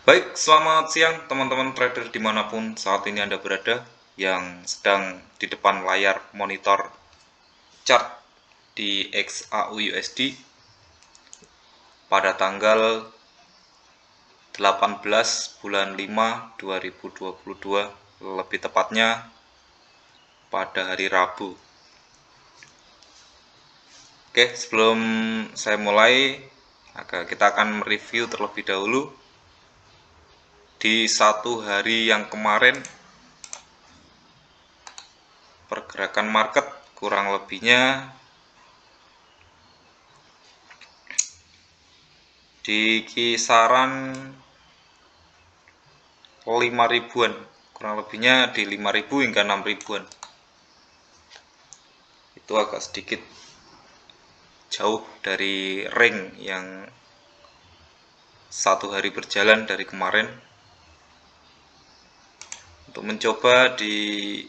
Baik, selamat siang teman-teman trader dimanapun saat ini Anda berada yang sedang di depan layar monitor chart di XAUUSD pada tanggal 18 bulan 5 2022, lebih tepatnya pada hari Rabu. Oke, sebelum saya mulai, kita akan mereview terlebih dahulu di satu hari yang kemarin pergerakan market kurang lebihnya di kisaran 5 ribuan, kurang lebihnya di 5.000 hingga 6 ribuan. Itu agak sedikit jauh dari ring yang satu hari berjalan dari kemarin. Untuk mencoba di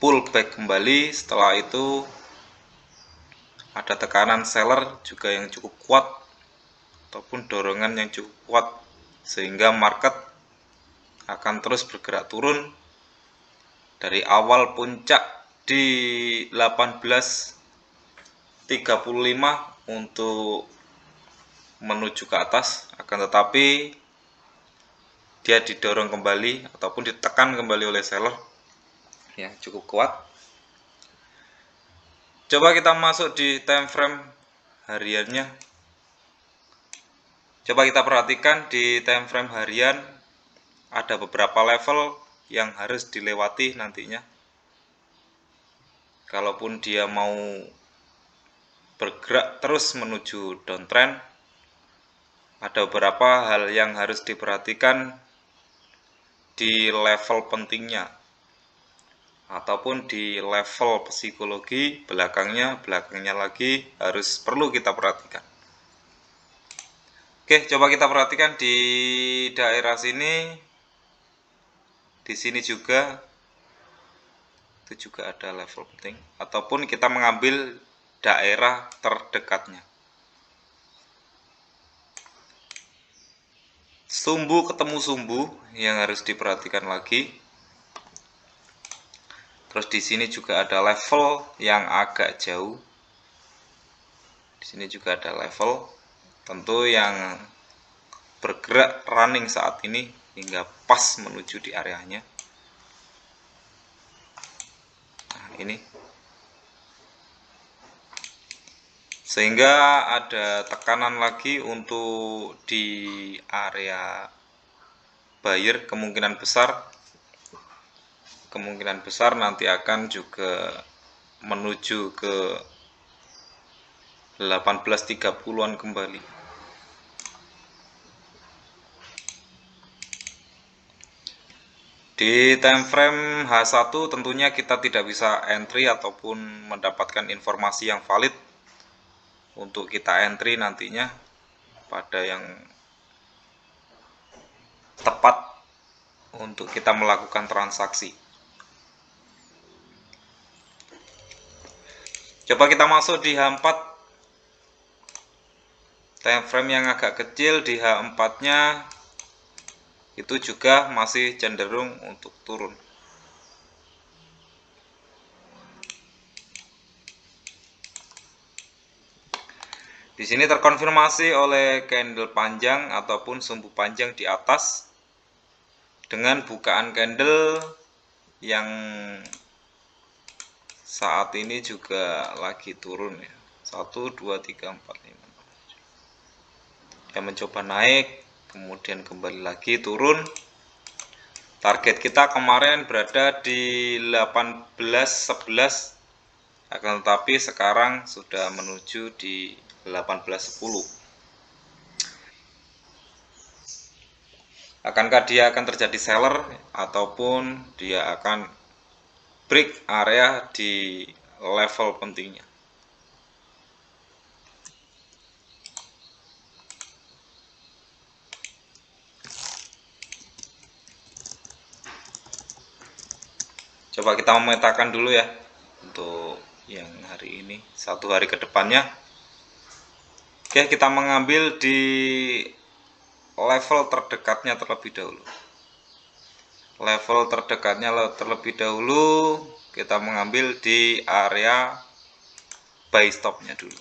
pullback kembali, setelah itu ada tekanan seller juga yang cukup kuat ataupun dorongan yang cukup kuat, sehingga market akan terus bergerak turun dari awal puncak di 18.35 untuk menuju ke atas, akan tetapi dia didorong kembali ataupun ditekan kembali oleh seller yang cukup kuat. Coba kita masuk di time frame hariannya. Coba kita perhatikan di time frame harian ada beberapa level yang harus dilewati nantinya. Kalaupun dia mau bergerak terus menuju downtrend, ada beberapa hal yang harus diperhatikan di level pentingnya ataupun di level psikologi belakangnya lagi harus perlu kita perhatikan. Oke, coba kita perhatikan di daerah sini, di sini juga itu juga ada level penting, ataupun kita mengambil daerah terdekatnya. Sumbu ketemu sumbu yang harus diperhatikan lagi. Terus di sini juga ada level yang agak jauh. Di sini juga ada level, tentu yang bergerak running saat ini hingga pas menuju di areanya. Nah, ini. Sehingga ada tekanan lagi untuk di area buyer, kemungkinan besar nanti akan juga menuju ke 18.30-an kembali. Di time frame H1 tentunya kita tidak bisa entry ataupun mendapatkan informasi yang valid untuk kita entry nantinya pada yang tepat untuk kita melakukan transaksi. Coba kita masuk di H4, time frame yang agak kecil. Di H4 nya itu juga masih cenderung untuk turun. Di sini terkonfirmasi oleh candle panjang ataupun sumbu panjang di atas dengan bukaan candle yang saat ini juga lagi turun ya. 1 2 3 4 5. Dia mencoba naik, kemudian kembali lagi turun. Target kita kemarin berada di 18.11, akan tetapi sekarang sudah menuju di 18.10. Akankah dia akan terjadi seller ataupun dia akan break area di level pentingnya? Coba kita memetakan dulu ya untuk yang hari ini, satu hari ke depannya. Oke, kita mengambil di level terdekatnya terlebih dahulu. Level terdekatnya terlebih dahulu kita mengambil di area buy stopnya dulu.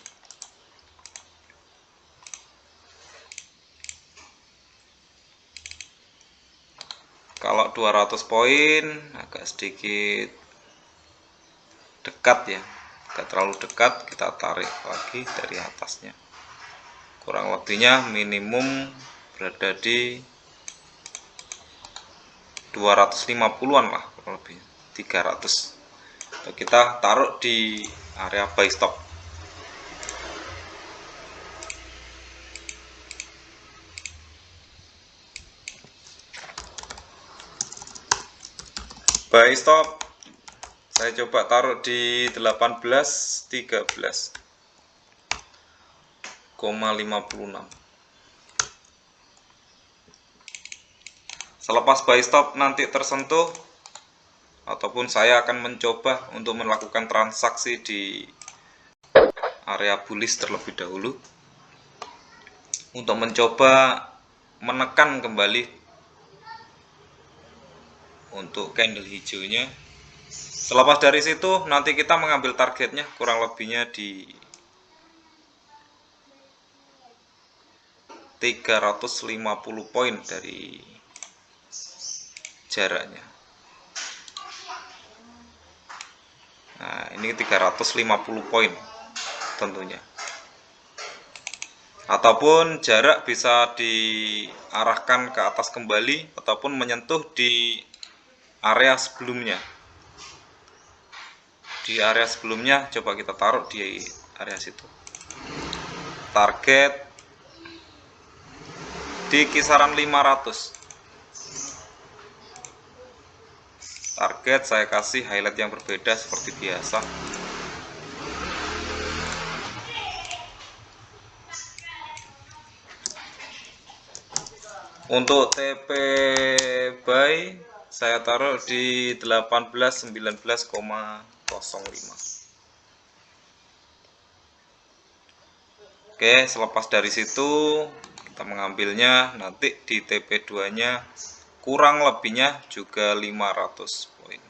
Kalau 200 poin agak sedikit dekat ya, tidak terlalu dekat, kita tarik lagi dari atasnya. Kurang lebihnya minimum berada di 250-an lah, kurang lebih 300. Kita taruh di area buy stop. Buy stop saya coba taruh di 18.13,56. Selepas buy stop nanti tersentuh, ataupun saya akan mencoba untuk melakukan transaksi di area bullish terlebih dahulu untuk mencoba menekan kembali untuk candle hijaunya. Selepas dari situ nanti kita mengambil targetnya kurang lebihnya di 350 poin dari jaraknya. Nah, ini 350 poin tentunya. Ataupun jarak bisa diarahkan ke atas kembali ataupun menyentuh di area sebelumnya. Di area sebelumnya coba kita taruh di area situ. Target di kisaran 500. Target saya kasih highlight yang berbeda seperti biasa. Untuk TP buy saya taruh di 18.19,05. Oke, selepas dari situ kita mengambilnya nanti di TP2 nya kurang lebihnya juga 500 poin.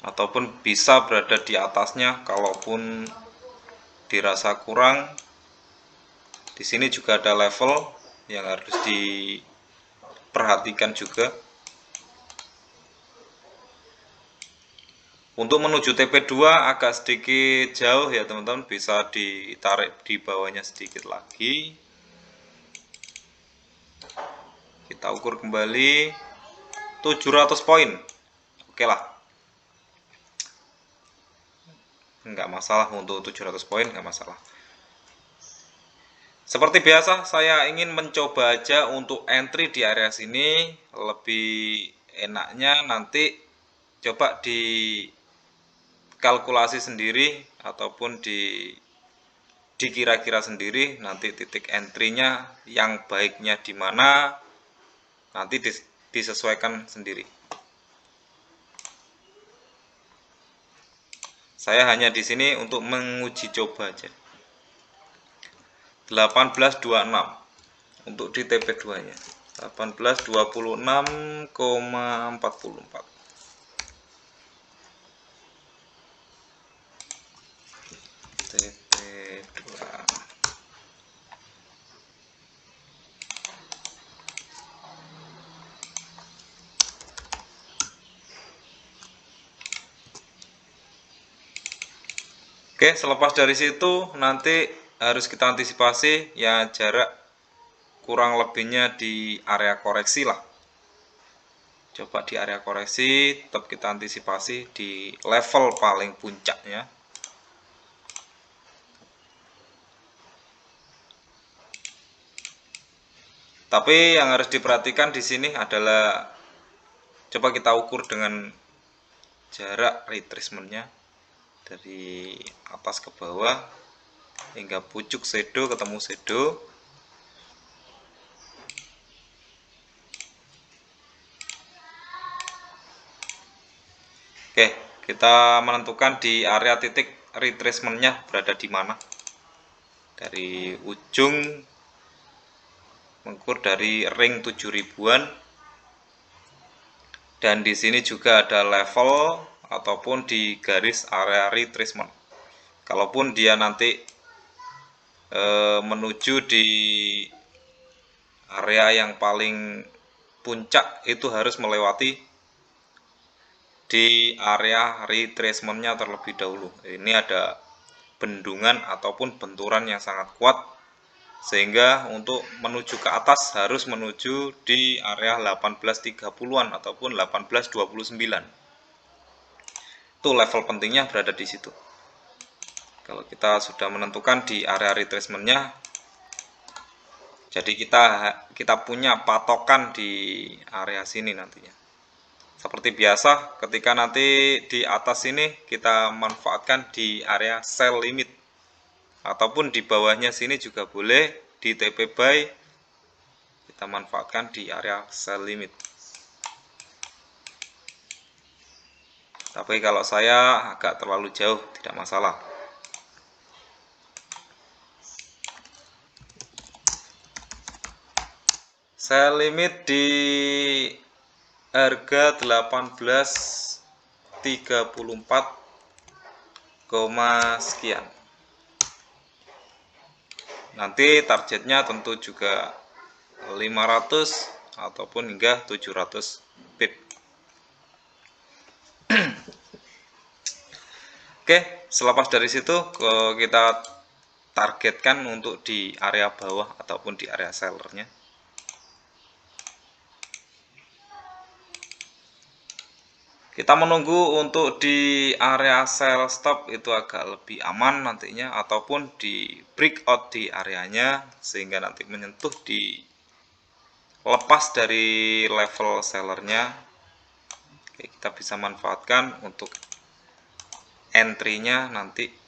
Ataupun bisa berada di atasnya kalaupun dirasa kurang. Di sini juga ada level yang harus diperhatikan juga. Untuk menuju TP2 agak sedikit jauh ya teman-teman, bisa ditarik di bawahnya sedikit lagi. Kita ukur kembali 700 poin. Oke lah. Enggak masalah untuk 700 poin, enggak masalah. Seperti biasa saya ingin mencoba aja untuk entry di area sini. Lebih enaknya nanti coba di kalkulasi sendiri ataupun dikira-kira sendiri nanti titik entry-nya yang baiknya di mana, nanti disesuaikan sendiri. Saya hanya di sini untuk menguji coba aja. 1826 untuk di TP2 nya 1826,44. TP2. Oke, selepas dari situ nanti harus kita antisipasi ya, jarak kurang lebihnya di area koreksi lah. Coba di area koreksi tetap kita antisipasi di level paling puncaknya. Tapi yang harus diperhatikan di sini adalah coba kita ukur dengan jarak retracement-nya dari atas ke bawah hingga pucuk shadow ketemu shadow. Oke, kita menentukan di area titik retracementnya berada di mana. Dari ujung mengukur dari ring 7000-an, dan di sini juga ada level ataupun di garis area retracement. Kalaupun dia nanti menuju di area yang paling puncak, itu harus melewati di area retracementnya terlebih dahulu. Ini ada bendungan ataupun benturan yang sangat kuat, sehingga untuk menuju ke atas harus menuju di area 1830-an ataupun 1829. Itu level pentingnya berada di situ. Kalau kita sudah menentukan di area retracementnya, jadi kita punya patokan di area sini nantinya. Seperti biasa, ketika nanti di atas sini kita manfaatkan di area sell limit, ataupun di bawahnya sini juga boleh di TP buy kita manfaatkan di area sell limit. Tapi kalau saya agak terlalu jauh, tidak masalah. Sell limit di harga 18.34, sekian. Nanti targetnya tentu juga 500 ataupun hingga 700 pip. Oke, selepas dari situ kita targetkan untuk di area bawah ataupun di area sellernya. Kita menunggu untuk di area sell stop itu agak lebih aman nantinya, ataupun di breakout di areanya, sehingga nanti menyentuh di lepas dari level sellernya. Oke, kita bisa manfaatkan untuk entry-nya nanti.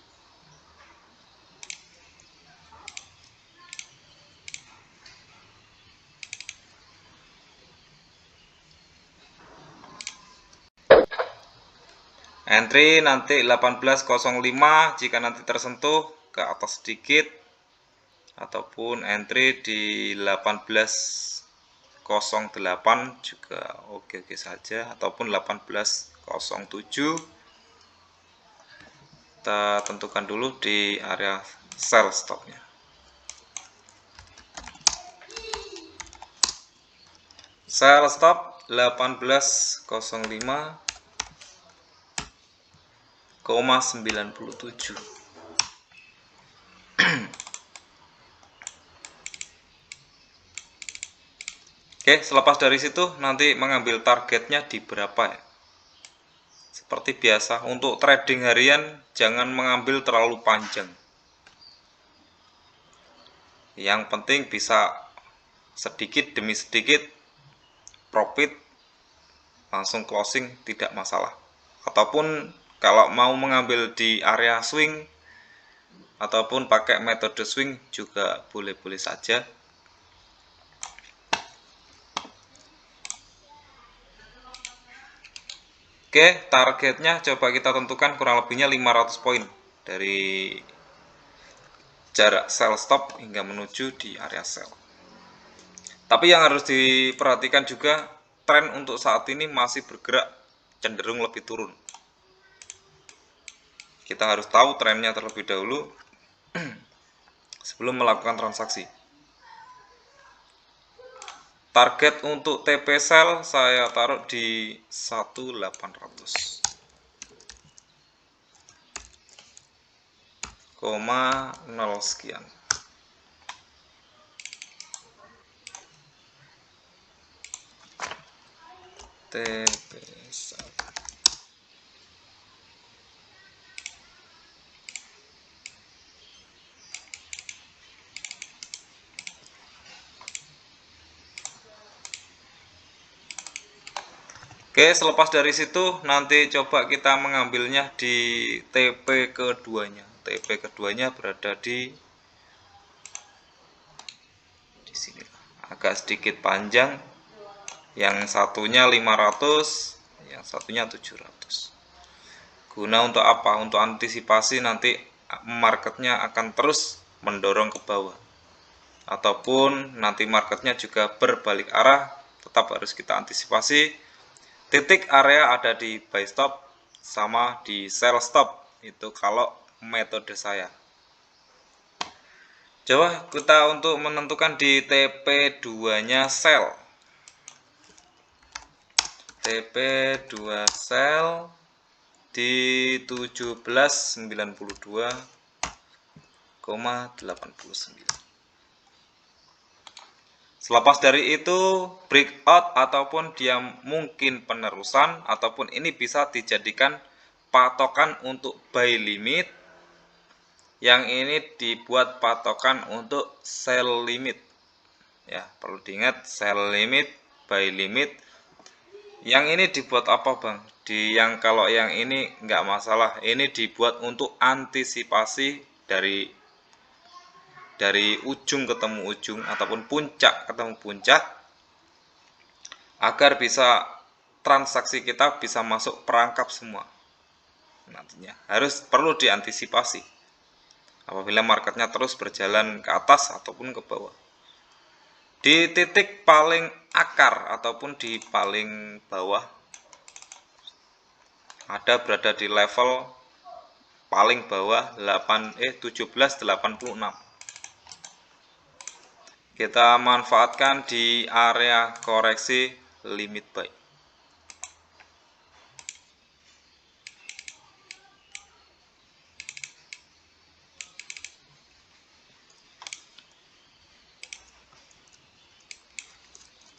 Entry nanti 18.05 jika nanti tersentuh ke atas sedikit, ataupun entry di 18.08 juga oke-oke saja, ataupun 18.07. Kita tentukan dulu di area sell stopnya. Sell stop 18.05,97. Oke, selepas dari situ nanti mengambil targetnya di berapa ya. Seperti biasa, untuk trading harian jangan mengambil terlalu panjang. Yang penting bisa sedikit demi sedikit profit, langsung closing, tidak masalah. Ataupun kalau mau mengambil di area swing ataupun pakai metode swing juga boleh-boleh saja. Oke, targetnya coba kita tentukan kurang lebihnya 500 poin dari jarak sell stop hingga menuju di area sell. Tapi yang harus diperhatikan juga, tren untuk saat ini masih bergerak cenderung lebih turun. Kita harus tahu trennya terlebih dahulu sebelum melakukan transaksi. Target untuk TP sell saya taruh di 1800. 0 sekian. TP sell. Oke, selepas dari situ nanti coba kita mengambilnya di TP keduanya. TP keduanya berada di sini. Agak sedikit panjang. Yang satunya 500, yang satunya 700. Guna untuk apa? Untuk antisipasi nanti marketnya akan terus mendorong ke bawah, ataupun nanti marketnya juga berbalik arah, tetap harus kita antisipasi. Titik area ada di buy stop sama di sell stop, itu kalau metode saya. Coba kita untuk menentukan di TP2 nya sell. TP2 sell di 1792,89. Selepas dari itu breakout ataupun dia mungkin penerusan, ataupun ini bisa dijadikan patokan untuk buy limit. Yang ini dibuat patokan untuk sell limit. Ya, perlu diingat sell limit, buy limit. Yang ini dibuat apa, Bang? Kalau yang ini nggak masalah. Ini dibuat untuk antisipasi dari ujung ketemu ujung ataupun puncak ketemu puncak, agar bisa transaksi kita bisa masuk perangkap semua. Nantinya perlu diantisipasi apabila marketnya terus berjalan ke atas ataupun ke bawah. Di titik paling akar ataupun di paling bawah berada di level paling bawah 1786. Kita manfaatkan di area koreksi limit buy.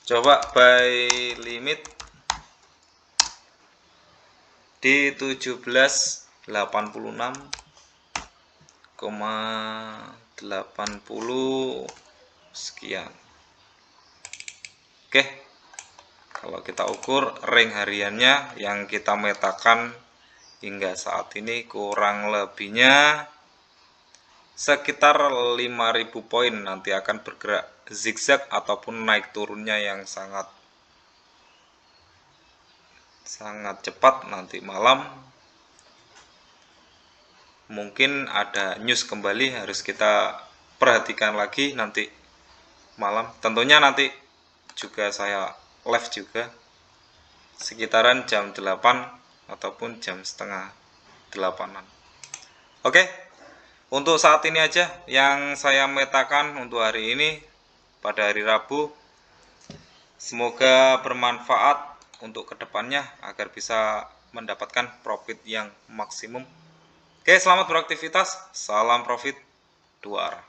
Coba buy limit di 1786,80 sekian. Oke, kalau kita ukur rank hariannya yang kita metakan hingga saat ini kurang lebihnya sekitar 5000 poin. Nanti akan bergerak zigzag ataupun naik turunnya yang sangat cepat. Nanti malam mungkin ada news kembali, harus kita perhatikan lagi nanti malam. Tentunya nanti juga saya live juga sekitaran jam 8 ataupun jam setengah 8-an. Oke, untuk saat ini aja yang saya metakan untuk hari ini pada hari Rabu. Semoga bermanfaat untuk kedepannya agar bisa mendapatkan profit yang maksimum. Oke, selamat beraktivitas. Salam profit 2 arah.